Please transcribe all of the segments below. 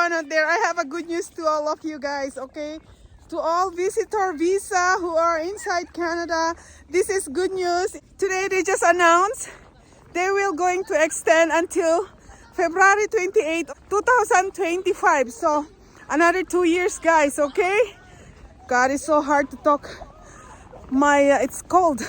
everyone out there. I have a good news to all of you guys, okay? To all visitor visa who are inside Canada, this is good news. Today they just announced they will going to extend until February 28, 2025. So another 2 years, guys, okay? God, it's so hard to talk. It's cold.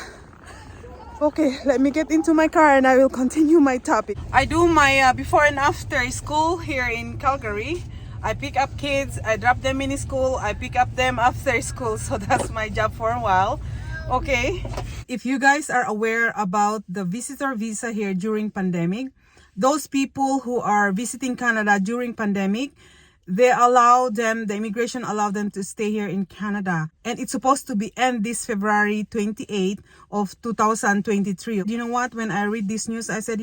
Okay, let me get into my car and I will continue my topic. I do my before and after school here in Calgary. I pick up kids, I drop them in school, I pick up them after school. So that's my job for a while. Okay. If you guys are aware about the visitor visa here during pandemic, those people who are visiting Canada during pandemic, the immigration allowed them to stay here in Canada. And it's supposed to be end this February 28 of 2023. You know what? When I read this news, I said,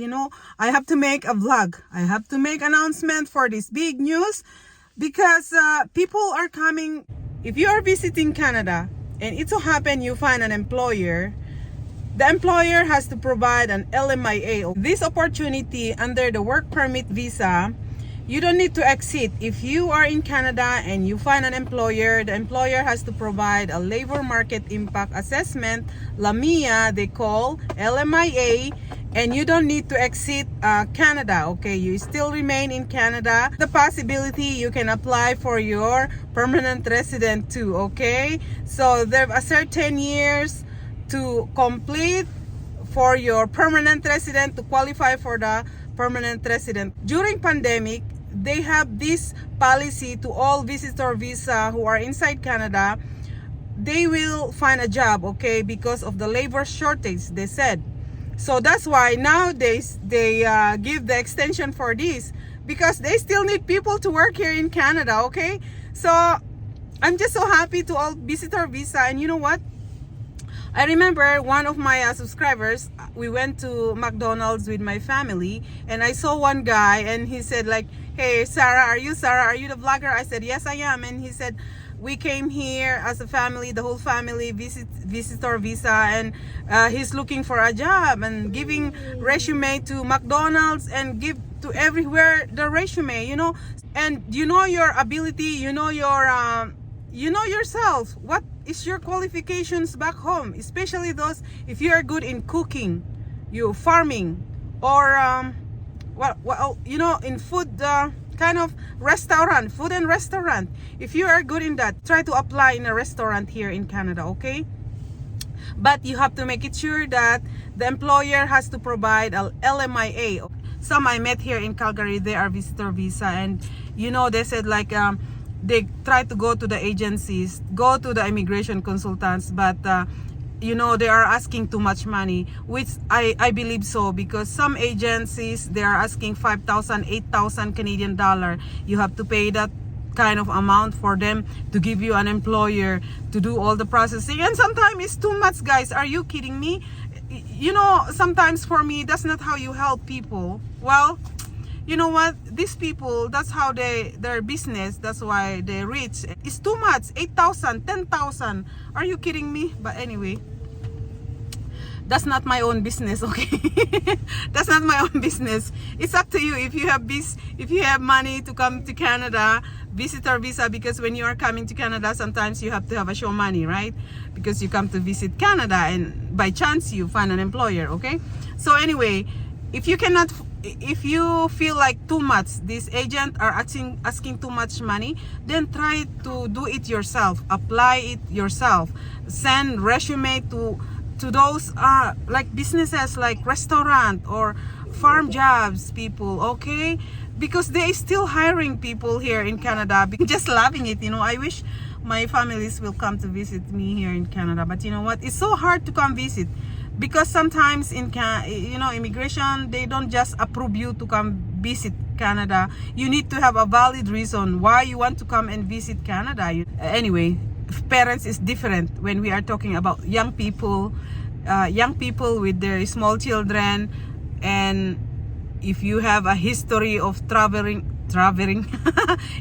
I have to make a vlog. I have to make announcement for this big news because people are coming. If you are visiting Canada and it so happen you find an employer, the employer has to provide an LMIA. This opportunity under the work permit visa, you don't need to exit. If you are in Canada and you find an employer, the employer has to provide a labor market impact assessment, LAMIA, they call LMIA, and you don't need to exit Canada, okay? You still remain in Canada. The possibility you can apply for your permanent resident too, okay? So there are certain years to complete for your permanent resident to qualify for the permanent resident. During pandemic, they have this policy to all visitor visa who are inside Canada. They will find a job, okay, because of the labor shortage, they said. So that's why nowadays they give the extension for this because they still need people to work here in Canada, okay? So I'm just so happy to all visitor visa. And you know what? I remember one of my subscribers, we went to McDonald's with my family and I saw one guy and he said like, hey, Sarah, are you the vlogger? I said, yes, I am. And he said, we came here as a family, the whole family, visitor visa, and he's looking for a job and giving resume to McDonald's and give to everywhere the resume, and you know your ability, you know yourself. What is your qualifications back home? Especially those, if you are good in cooking, you farming, or in food, kind of restaurant, food and restaurant. If you are good in that, try to apply in a restaurant here in Canada, okay? But you have to make it sure that the employer has to provide a LMIA. Some I met here in Calgary, they are visitor visa, and they said like they try to go to the agencies, go to the immigration consultants, but they are asking too much money, which I believe so, because some agencies, they are asking 5,000, 8,000 Canadian dollar. You have to pay that kind of amount for them to give you an employer to do all the processing. And sometimes it's too much, guys. Are you kidding me? Sometimes for me, that's not how you help people. Well, you know what? These people, that's how their business, that's why they're rich. It's too much. 8,000, 10,000. Are you kidding me? But anyway, that's not my own business, okay? That's not my own business. It's up to you if you have money to come to Canada, visitor visa, because when you are coming to Canada, sometimes you have to have a show money, right? Because you come to visit Canada and by chance you find an employer, okay? So anyway, if you feel like too much, these agents are asking too much money, then try to do it yourself. Apply it yourself. Send resume to those like businesses like restaurant or farm jobs people, okay? Because they still hiring people here in Canada. Just loving it, I wish my families will come to visit me here in Canada. But you know what? It's so hard to come visit. Because sometimes in immigration, they don't just approve you to come visit Canada. You need to have a valid reason why you want to come and visit Canada. Anyway, parents is different when we are talking about young people with their small children. And if you have a history of traveling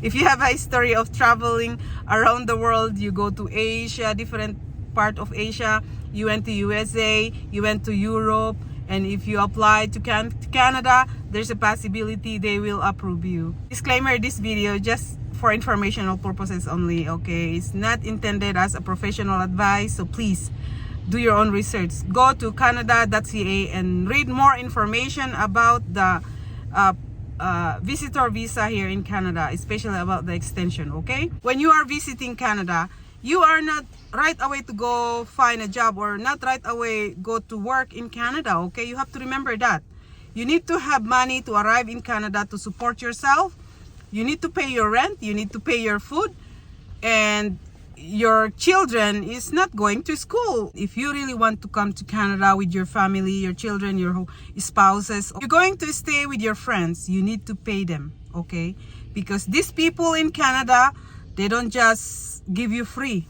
if you have a history of traveling around the world, you go to Asia, different part of Asia, you went to USA, you went to Europe, And if you apply to Canada, there's a possibility they will approve you. Disclaimer, this video just for informational purposes only, okay? It's not intended as a professional advice, so please do your own research. Go to canada.ca and read more information about the visitor visa here in Canada, especially about the extension, okay? When you are visiting Canada, you are not right away to go find a job or not right away go to work in Canada, okay? You have to remember that. You need to have money to arrive in Canada to support yourself. You need to pay your rent, you need to pay your food, and your children is not going to school. If you really want to come to Canada with your family, your children, your spouses, you're going to stay with your friends, you need to pay them, okay? Because these people in Canada, they don't just give you free,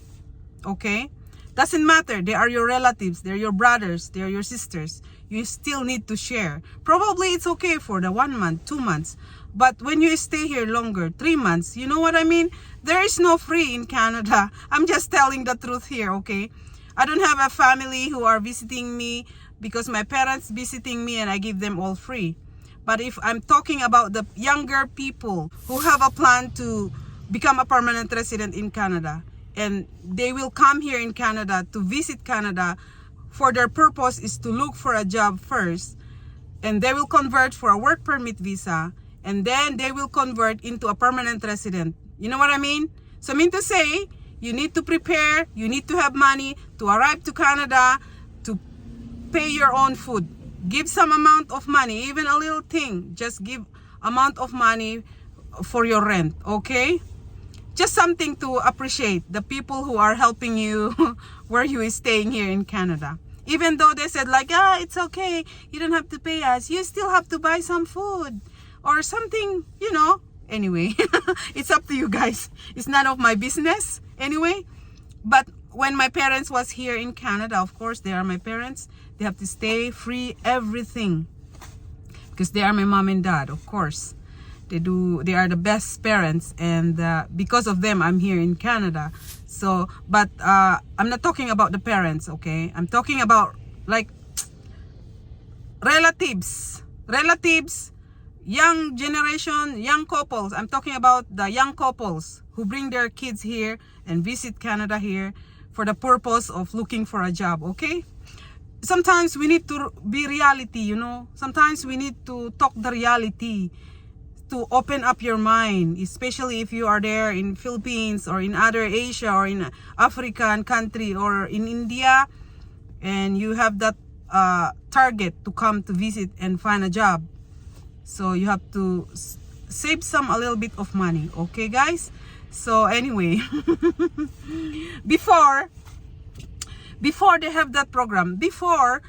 okay? Doesn't matter, they are your relatives, they're your brothers, they're your sisters. You still need to share. Probably it's okay for the 1 month, 2 months, but when you stay here longer, 3 months, you know what I mean? There is no free in Canada. I'm just telling the truth here, okay? I don't have a family who are visiting me because my parents visiting me and I give them all free. But if I'm talking about the younger people who have a plan to become a permanent resident in Canada, and they will come here in Canada to visit Canada, for their purpose is to look for a job first, and they will convert for a work permit visa, and then they will convert into a permanent resident. You know what I mean? So I mean to say, you need to prepare, you need to have money to arrive to Canada, to pay your own food. Give some amount of money, even a little thing. Just give amount of money for your rent, okay? Just something to appreciate the people who are helping you where you is staying here in Canada. Even though they said like, it's okay, you don't have to pay us, you still have to buy some food or something, you know. Anyway, it's up to you guys. It's none of my business anyway. But when my parents was here in Canada, of course, they are my parents. They have to stay free, everything. Because they are my mom and dad, of course. They are the best parents, and because of them I'm here in Canada. So but I'm not talking about the parents, okay? I'm talking about like relatives, young generation, young couples. I'm talking about the young couples who bring their kids here and visit Canada here for the purpose of looking for a job, okay? Sometimes we need to be reality, you know. Sometimes we need to talk the reality, to open up your mind, especially if you are there in Philippines or in other Asia or in African country or in India, and you have that target to come to visit and find a job. So you have to save a little bit of money, okay guys? So anyway, before they have that program, before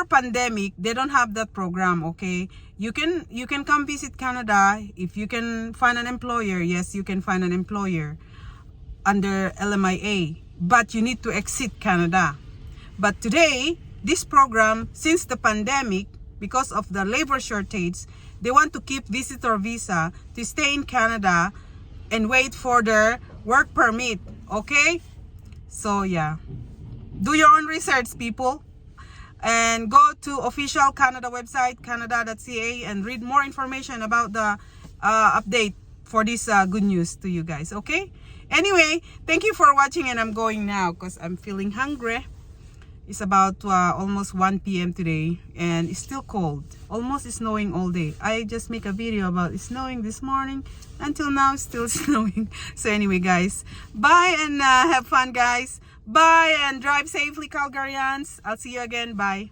pandemic, they don't have that program, okay? You can come visit Canada if you can find an employer. Yes, you can find an employer under LMIA, but you need to exit Canada. But today, this program, since the pandemic, because of the labor shortage, they want to keep visitor visa to stay in Canada and wait for their work permit, okay? So yeah, do your own research, people. And go to official Canada website, canada.ca, and read more information about the update for this good news to you guys, okay? Anyway, thank you for watching, and I'm going now because I'm feeling hungry. It's about almost 1 p.m. today, and it's still cold. Almost snowing all day. I just make a video about it snowing this morning. Until now, it's still snowing. So anyway, guys, bye and have fun, guys. Bye and drive safely, Calgarians. I'll see you again. Bye.